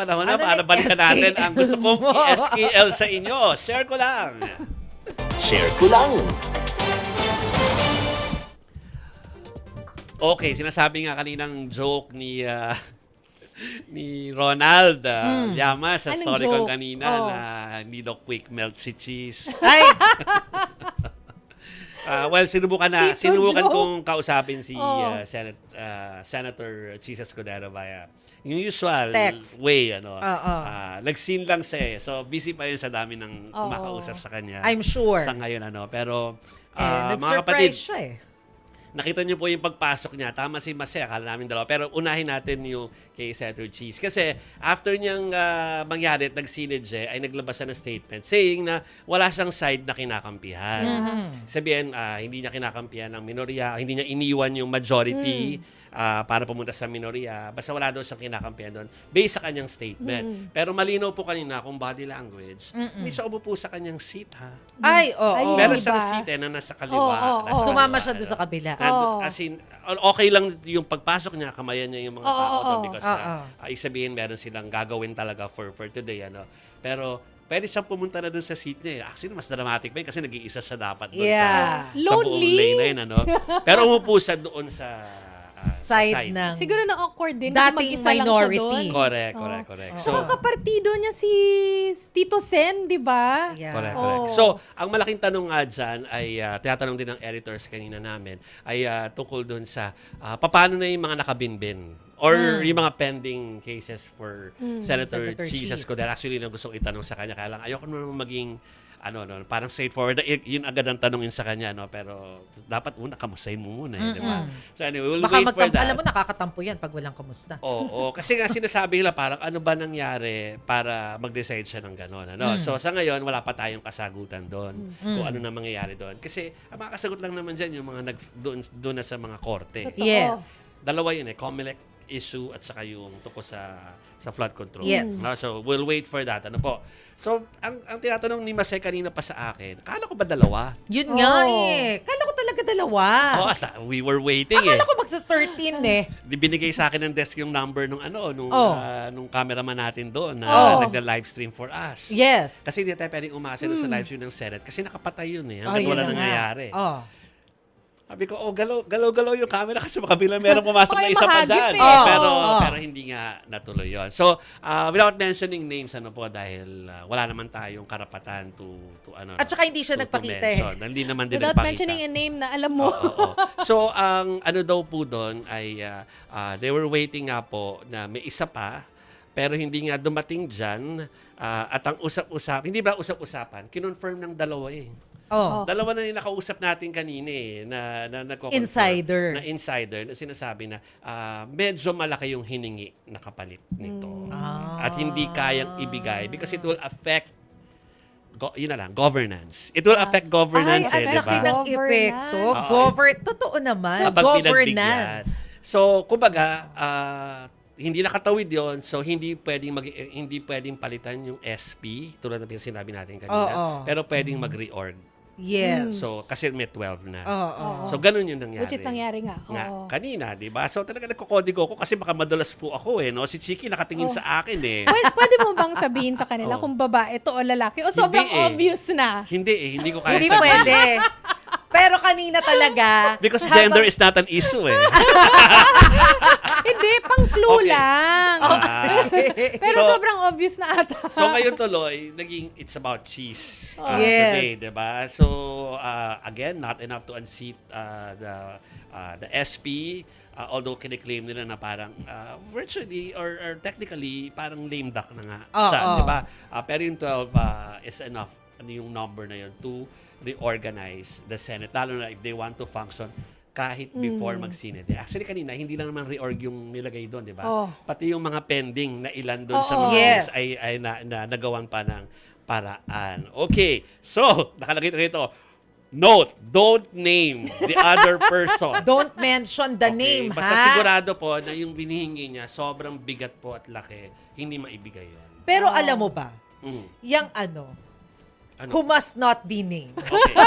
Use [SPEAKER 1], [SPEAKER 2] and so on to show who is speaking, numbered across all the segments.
[SPEAKER 1] panahon na
[SPEAKER 2] Ano
[SPEAKER 1] para
[SPEAKER 2] na
[SPEAKER 1] balikan
[SPEAKER 2] SKL
[SPEAKER 1] natin ang gusto kong
[SPEAKER 2] mo?
[SPEAKER 1] i-SKL sa inyo. Share ko lang.
[SPEAKER 3] Share ko lang.
[SPEAKER 1] Okay, sinasabi nga kaninang joke ni ni Ronald Llamas sa
[SPEAKER 4] Anong
[SPEAKER 1] story ko
[SPEAKER 4] joke?
[SPEAKER 1] kanina
[SPEAKER 4] Oh.
[SPEAKER 1] na hindi daw quick melt si cheese.
[SPEAKER 2] Ay,
[SPEAKER 1] Well, sinubukan
[SPEAKER 4] Tito joke.
[SPEAKER 1] kong kausapin si
[SPEAKER 4] Oh.
[SPEAKER 1] Senator Cheese Escudero via yung usual
[SPEAKER 2] Text.
[SPEAKER 1] way,
[SPEAKER 2] Oo.
[SPEAKER 1] nag-scene lang siya eh. So, busy pa yun sa dami ng
[SPEAKER 4] Oo.
[SPEAKER 1] kumakausap sa kanya.
[SPEAKER 2] I'm sure.
[SPEAKER 1] Sa ngayon, Pero, mga
[SPEAKER 2] nag-surprise
[SPEAKER 1] kapatid,
[SPEAKER 2] siya eh.
[SPEAKER 1] nakita niyo po yung pagpasok niya. Tama si Mase, akala namin dalawa. Pero unahin natin yung kay Senator Cheese. Kasi after niyang mangyari at nagsilid siya, ay naglabas siya ng statement saying na wala siyang side na kinakampihan. Sabihin, hindi niya kinakampihan ng minorya, hindi niya iniwan yung majority para pumunta sa minorya. Basta wala daw siyang kinakampihan doon based sa kanyang statement. Pero malinaw po kanina kung body language, hindi siya umupo sa kanyang seat, ha?
[SPEAKER 2] Ay, oo.
[SPEAKER 4] Ay,
[SPEAKER 1] Meron
[SPEAKER 4] diba?
[SPEAKER 1] siyang seat na nasa kaliwa.
[SPEAKER 4] Oo,
[SPEAKER 1] nasa
[SPEAKER 2] Sumama
[SPEAKER 1] kaliwa,
[SPEAKER 2] siya doon sa kabila.
[SPEAKER 4] Oo.
[SPEAKER 1] As in, okay lang yung pagpasok niya, kamayan niya yung mga tao doon because isabihin meron silang gagawin talaga for today. Pero pwede siyang pumunta na doon sa seat niya. Actually, mas dramatic pa yun kasi nag-iisa siya dapat doon
[SPEAKER 2] Yeah.
[SPEAKER 1] sa buong
[SPEAKER 4] Lonely.
[SPEAKER 1] lane na yun. Pero umupo siya doon sa
[SPEAKER 2] Side ng
[SPEAKER 4] Siguro na awkward din. kasi
[SPEAKER 2] dating
[SPEAKER 4] mag-isa lang siya
[SPEAKER 2] minority.
[SPEAKER 4] doon.
[SPEAKER 1] Correct.
[SPEAKER 4] So, kapartido niya si Tito Sen, di ba?
[SPEAKER 2] Yeah.
[SPEAKER 1] Correct.
[SPEAKER 4] Oo.
[SPEAKER 1] So, ang malaking tanong nga dyan ay, tinatanong din ng editors kanina namin, ay tungkol dun sa paano na yung mga nakabinbin or yung mga pending cases for Senator
[SPEAKER 2] Senator
[SPEAKER 1] Cheese
[SPEAKER 2] Cheese.
[SPEAKER 1] Escudero. Actually, yung gusto ko itanong sa kanya, kaya lang ayoko naman maging parang straightforward. Yun agad ang tanongin sa kanya, pero dapat kamustahin mo muna, di ba? So anyway, we'll
[SPEAKER 2] Baka
[SPEAKER 1] wait for that.
[SPEAKER 2] alam mo, nakakatampo yan pag walang kamusta.
[SPEAKER 1] Oo, kasi nga sinasabi nila parang ano ba nangyari para mag-decide siya ng gano'n. So sa ngayon, wala pa tayong kasagutan doon kung ano na mangyayari doon. Kasi ang makakasagot lang naman dyan yung mga doon na sa mga korte.
[SPEAKER 4] Totoo.
[SPEAKER 2] Yes.
[SPEAKER 1] Dalawa yun COMELEC issue at saka yung tungkol sa flood control.
[SPEAKER 2] Yes.
[SPEAKER 1] So we'll wait for that. So ang tinatanong ni Masay kanina pa sa akin, kala ko ba dalawa?
[SPEAKER 2] Yun nga eh. Kala ko talaga dalawa.
[SPEAKER 1] We were waiting
[SPEAKER 2] Akala ko magsa-13 eh.
[SPEAKER 1] Binigay sa akin ng desk yung number nung nung cameraman natin doon na nagda-live stream for us.
[SPEAKER 2] Yes.
[SPEAKER 1] Kasi hindi tayo pwedeng umasa doon sa live stream ng Senate kasi nakapatay yun eh.
[SPEAKER 2] Oh,
[SPEAKER 1] Hanggang
[SPEAKER 2] yun
[SPEAKER 1] wala
[SPEAKER 2] na nga.
[SPEAKER 1] nangyayari.
[SPEAKER 2] Oh.
[SPEAKER 1] Sabi ko, galaw-galaw yung camera kasi makabila meron pumasok na
[SPEAKER 4] Baka
[SPEAKER 1] isa pa
[SPEAKER 4] mahagip
[SPEAKER 1] dyan.
[SPEAKER 4] eh.
[SPEAKER 1] Pero hindi nga natuloy yun. So, without mentioning names, dahil wala naman tayong karapatan to
[SPEAKER 2] At saka hindi siya nagpakita eh.
[SPEAKER 1] mention. Hindi naman din
[SPEAKER 4] Without
[SPEAKER 1] nagpakita.
[SPEAKER 4] mentioning a name na alam mo.
[SPEAKER 1] Oo. So, ang daw po doon ay they were waiting nga po na may isa pa, pero hindi nga dumating dyan. At ang usap-usap, hindi ba usap-usapan, kinonfirm ng dalawa eh.
[SPEAKER 2] Oh.
[SPEAKER 1] Dalawa na yung nakausap natin kanina eh, na nagko-confirm.
[SPEAKER 2] Insider.
[SPEAKER 1] Na insider, na sinasabi na medyo malaki yung hiningi na kapalit nito. At hindi kayang ibigay because it will affect governance. It will affect governance
[SPEAKER 2] Ay,
[SPEAKER 1] di
[SPEAKER 2] laki
[SPEAKER 1] ba?
[SPEAKER 2] ng epekto. Totoo naman.
[SPEAKER 1] Kapag pinagbigyan.
[SPEAKER 2] Governance.
[SPEAKER 1] So, kumbaga, hindi nakatawid yon, so hindi pwedeng palitan yung SP tulad ng sinabi natin kanina.
[SPEAKER 2] Oo.
[SPEAKER 1] Pero pwedeng mag-reorg.
[SPEAKER 2] Yes.
[SPEAKER 1] So, kasi may 12 na.
[SPEAKER 2] Oo.
[SPEAKER 1] So, ganun yung nangyari.
[SPEAKER 4] Which is nangyari nga. Oo.
[SPEAKER 1] Kanina, di ba? So, talaga nagkokodigo ako kasi baka madalas po ako no? Si Chiki nakatingin sa akin eh.
[SPEAKER 4] Pwede mo bang sabihin sa kanila kung babae to o lalaki? O sobrang
[SPEAKER 1] Hindi eh.
[SPEAKER 4] obvious na.
[SPEAKER 1] Hindi ko kaya
[SPEAKER 2] Hindi
[SPEAKER 1] sabihin.
[SPEAKER 2] pwede. Pero kanina talaga.
[SPEAKER 1] Because gender is not an issue eh.
[SPEAKER 4] Hindi, pang clue
[SPEAKER 1] Okay.
[SPEAKER 4] lang. Pero
[SPEAKER 1] So-
[SPEAKER 4] sobrang obvious na ata.
[SPEAKER 1] So ngayon tuloy, naging it's about cheese
[SPEAKER 2] Yes.
[SPEAKER 1] today, 'di ba? So again, not enough to unseat the SP, although kiniklaim nila na parang virtually or technically parang lame duck na nga siya, 'di ba? Pero yung 12 is enough yung number na yun to reorganize the Senate, lalo na if they want to function kahit before mag-Senate. Actually, kanina, hindi lang naman reorg yung nilagay doon, di ba? Pati yung mga pending na ilan doon sa mga
[SPEAKER 2] Yes.
[SPEAKER 1] bills ay nagawan pa ng paraan. Okay, so, nakalagay rito, note, don't name the other person.
[SPEAKER 2] Don't mention the name,
[SPEAKER 1] Basta
[SPEAKER 2] ha?
[SPEAKER 1] sigurado po na yung binihingi niya, sobrang bigat po at laki, hindi maibigay yan.
[SPEAKER 2] Pero alam mo ba,
[SPEAKER 1] Mm.
[SPEAKER 2] yung who must not be named.
[SPEAKER 1] Okay.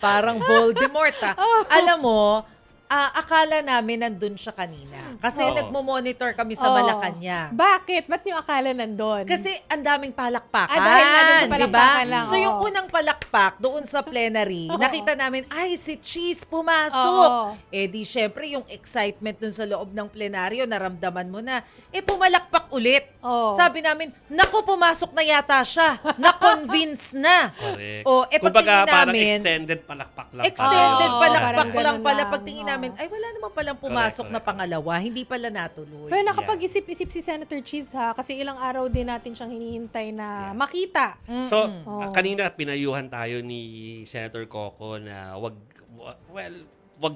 [SPEAKER 2] Parang Voldemort, ha? Alam mo, akala namin nandun siya kanina. Kasi
[SPEAKER 1] Oo.
[SPEAKER 2] nagmo-monitor kami sa
[SPEAKER 4] Oo.
[SPEAKER 2] Malacanang.
[SPEAKER 4] Bakit? Ba't niyo akala nandun?
[SPEAKER 2] Kasi ang daming palakpakan.
[SPEAKER 4] Dahil nga doon sa
[SPEAKER 2] di ba?
[SPEAKER 4] palakpakan lang,
[SPEAKER 2] So yung
[SPEAKER 4] oo.
[SPEAKER 2] unang palakpak doon sa plenary, nakita namin, ay, si Cheese pumasok.
[SPEAKER 4] Oo.
[SPEAKER 2] Eh di syempre yung excitement dun sa loob ng plenaryo, naramdaman mo na. Eh pumalakpak ulit.
[SPEAKER 4] Oo.
[SPEAKER 2] Sabi namin, naku, pumasok na yata siya. Na-convince na.
[SPEAKER 1] Correct.
[SPEAKER 2] O, eh
[SPEAKER 1] Kumbaga,
[SPEAKER 2] pagtingin
[SPEAKER 1] parang
[SPEAKER 2] namin,
[SPEAKER 1] extended palakpak lang.
[SPEAKER 2] extended
[SPEAKER 4] Oo,
[SPEAKER 2] palakpak
[SPEAKER 4] parang
[SPEAKER 2] ko lang
[SPEAKER 4] ganun
[SPEAKER 2] pala.
[SPEAKER 4] lang.
[SPEAKER 2] Pagtingin
[SPEAKER 4] Oo.
[SPEAKER 2] namin, ay wala naman palang pumasok
[SPEAKER 1] Correct,
[SPEAKER 2] na pangalawa. Hindi pala natuloy.
[SPEAKER 4] Pero nakapag-isip-isip si Senator Cheese ha, kasi ilang araw din natin siyang hinihintay na makita.
[SPEAKER 1] So,
[SPEAKER 4] Oo.
[SPEAKER 1] kanina pinayuhan tayo ni Senator Coco na wag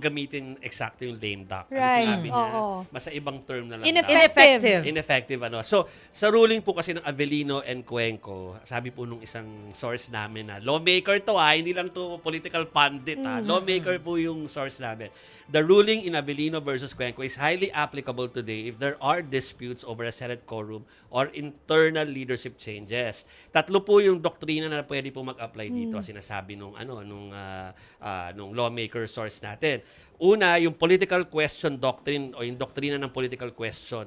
[SPEAKER 1] gamitin eksakto yung lame duck. Ano
[SPEAKER 4] Right.
[SPEAKER 1] sinabi niya?
[SPEAKER 4] Oo.
[SPEAKER 1] Basta ibang term na lang.
[SPEAKER 2] Ineffective.
[SPEAKER 1] Ineffective, ano. So, sa ruling po kasi ng Avellino and Cuenco, sabi po nung isang source namin na lawmaker to hindi lang to political pundit lawmaker po yung source namin. The ruling in Avellino versus Cuenco is highly applicable today if there are disputes over a Senate quorum or internal leadership changes. Tatlo po yung doktrina na pwede po mag-apply dito, sinasabi nung lawmaker source natin. Una, yung political question doctrine o yung doktrina ng political question.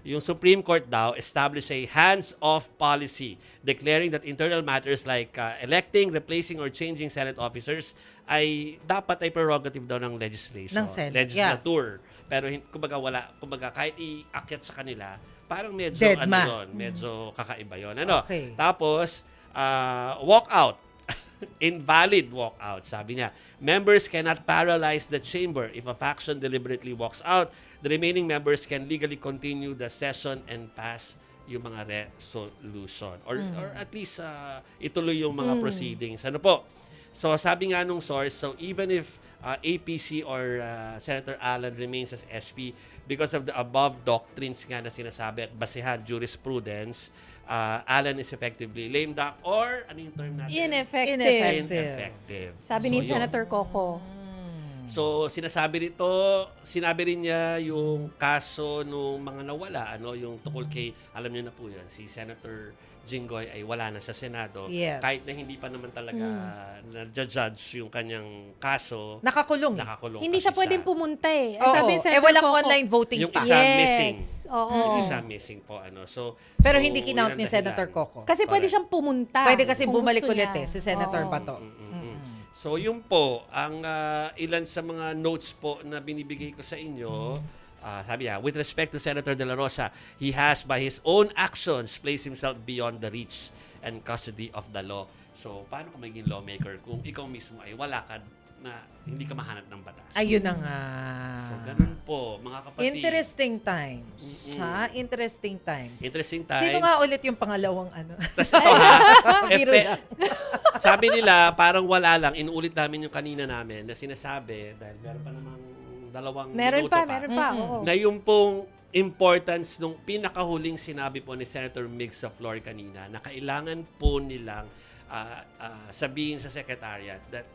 [SPEAKER 1] Yung Supreme Court daw established a hands-off policy declaring that internal matters like electing, replacing, or changing Senate officers ay dapat ay prerogative daw ng legislation.
[SPEAKER 2] Ng Senate,
[SPEAKER 1] Legislature. Pero kumbaga kahit iakyat sa kanila, parang medyo
[SPEAKER 2] Deadma.
[SPEAKER 1] medyo kakaiba 'yon.
[SPEAKER 2] Okay.
[SPEAKER 1] Tapos walk out. Invalid walkout. Sabi niya, members cannot paralyze the chamber. If a faction deliberately walks out, the remaining members can legally continue the session and pass yung mga resolution. Or at least ituloy yung mga proceedings. Ano po? So sabi nga nung source, so even if APC or Senator Alan remains as SP because of the above doctrines nga na sinasabi at basehan jurisprudence, Alan is effectively lame duck or ano yung term natin?
[SPEAKER 4] Ineffective.
[SPEAKER 1] Ineffective.
[SPEAKER 4] Sabi ni
[SPEAKER 1] So, yun.
[SPEAKER 4] Senator Coco.
[SPEAKER 1] So, sinabi rin niya yung kaso nung mga nawala, yung tungkol kay, alam niyo na po yan, si Senator Jinggoy ay wala na sa Senado.
[SPEAKER 2] Yes.
[SPEAKER 1] Kahit na hindi pa naman talaga na-judge yung kanyang kaso.
[SPEAKER 2] Nakakulong.
[SPEAKER 1] Nakakulong
[SPEAKER 4] Hindi
[SPEAKER 1] kasi
[SPEAKER 4] siya pwedeng pumunta eh.
[SPEAKER 2] Oo.
[SPEAKER 4] Sabi ni Senator
[SPEAKER 2] walang
[SPEAKER 4] Coco,
[SPEAKER 2] online voting
[SPEAKER 1] Yung
[SPEAKER 2] pa.
[SPEAKER 1] isa missing.
[SPEAKER 4] Oo.
[SPEAKER 1] Yung isa missing po.
[SPEAKER 2] Pero
[SPEAKER 1] so,
[SPEAKER 2] hindi kinout
[SPEAKER 1] yun
[SPEAKER 2] ni
[SPEAKER 1] ang
[SPEAKER 2] Senator
[SPEAKER 1] dahilan.
[SPEAKER 2] Coco.
[SPEAKER 4] Kasi pwede
[SPEAKER 1] Correct.
[SPEAKER 4] siyang pumunta.
[SPEAKER 2] Pwede kasi
[SPEAKER 4] kung
[SPEAKER 2] bumalik
[SPEAKER 4] gusto
[SPEAKER 2] ulit
[SPEAKER 4] niya.
[SPEAKER 2] si Senator
[SPEAKER 4] Oo.
[SPEAKER 2] Bato.
[SPEAKER 1] So yun po, ang ilan sa mga notes po na binibigay ko sa inyo, sabi niya, with respect to Senator De La Rosa, he has by his own actions placed himself beyond the reach and custody of the law. So paano kung maging lawmaker kung ikaw mismo ay wala ka na hindi ka mahanap ng batas?
[SPEAKER 2] Ayun na nga.
[SPEAKER 1] So ganun po, mga kapatid.
[SPEAKER 2] Interesting times. Ha? Interesting times.
[SPEAKER 1] Interesting times.
[SPEAKER 2] Sino nga ulit yung pangalawang ano?
[SPEAKER 1] Tas ito ha,
[SPEAKER 2] Biro lang.
[SPEAKER 1] sabi nila parang wala lang, inuulit namin yung kanina namin na sinasabi dahil meron pa namang dalawang
[SPEAKER 4] Meron
[SPEAKER 1] minuto
[SPEAKER 4] pa, meron pa. Oo.
[SPEAKER 1] na yung pong importance nung pinakahuling sinabi po ni Senator Mig sa floor kanina na kailangan po nilang sabihin sa Secretariat that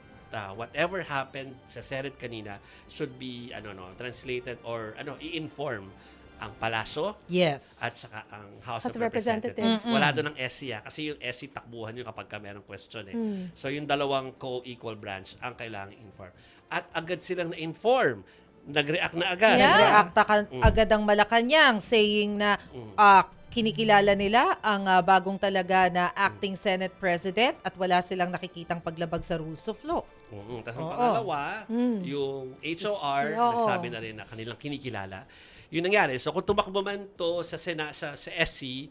[SPEAKER 1] whatever happened sa Senate kanina should be translated or i-inform ang Palasyo
[SPEAKER 2] Yes.
[SPEAKER 1] at saka ang House
[SPEAKER 4] House
[SPEAKER 1] of
[SPEAKER 4] of
[SPEAKER 1] Representatives.
[SPEAKER 4] Representatives.
[SPEAKER 1] Wala doon ng SC kasi yung SC takbuhan yun kapag ka merong question eh. So yung dalawang co-equal branch ang kailangang inform. At agad silang na-inform. Nag-react na agad.
[SPEAKER 4] Yeah.
[SPEAKER 2] Nag-react agad ang Malacanang saying na kinikilala nila ang bagong talaga na acting Senate President at wala silang nakikitang paglabag sa rules of law.
[SPEAKER 1] Tapos ang
[SPEAKER 2] Oo.
[SPEAKER 1] pangalawa, yung HOR,
[SPEAKER 4] Oo.
[SPEAKER 1] nagsabi na rin na kanilang kinikilala. Yun nangyari. So kung tumakbo man to sa SC,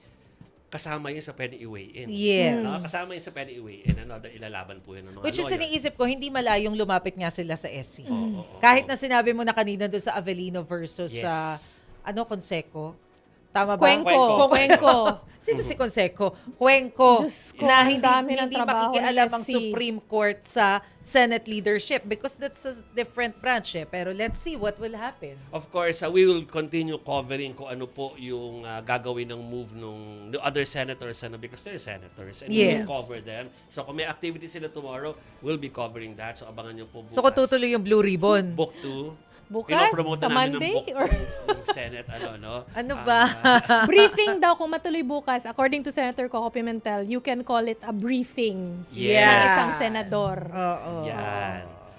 [SPEAKER 1] kasama yun sa pwede i-weigh in.
[SPEAKER 2] Yes.
[SPEAKER 1] Kasama yun sa pwede i-weigh in. Ilalaban po yun ng mga
[SPEAKER 2] Which is
[SPEAKER 1] lawyer.
[SPEAKER 2] iniisip ko, hindi malayong lumapit nga sila sa SC.
[SPEAKER 1] Oo.
[SPEAKER 2] Kahit na sinabi mo na kanina doon sa Avellino versus
[SPEAKER 1] Yes.
[SPEAKER 2] sa Conseco. Tama ba?
[SPEAKER 4] Cuenco.
[SPEAKER 2] Sino si Conseco? Cuenco.
[SPEAKER 4] Diyos ko,
[SPEAKER 2] Na
[SPEAKER 4] ang dami ng
[SPEAKER 2] hindi
[SPEAKER 4] trabaho
[SPEAKER 2] makikialam
[SPEAKER 4] ng
[SPEAKER 2] ang
[SPEAKER 4] SC.
[SPEAKER 2] Supreme Court sa Senate leadership because that's a different branch eh. Pero let's see what will happen.
[SPEAKER 1] Of course, we will continue covering kung ano po yung gagawin ng move ng other senators because they're senators and we
[SPEAKER 2] Yes.
[SPEAKER 1] will cover them. So kung may activity sila tomorrow, we'll be covering that. So abangan nyo po bukas.
[SPEAKER 2] So kung tutuloy yung Blue Ribbon.
[SPEAKER 1] Book 2.
[SPEAKER 4] Bukas?
[SPEAKER 1] Pinopromote
[SPEAKER 4] Sa
[SPEAKER 1] na namin
[SPEAKER 4] Monday?
[SPEAKER 1] ng book
[SPEAKER 4] Or-
[SPEAKER 1] 2 ng Senate.
[SPEAKER 2] Ano ba?
[SPEAKER 4] Briefing daw kung matuloy bukas. According to Senator Coco Pimentel, you can call it a briefing
[SPEAKER 1] Yes.
[SPEAKER 4] ng isang senador.
[SPEAKER 2] Oo.
[SPEAKER 1] Yan.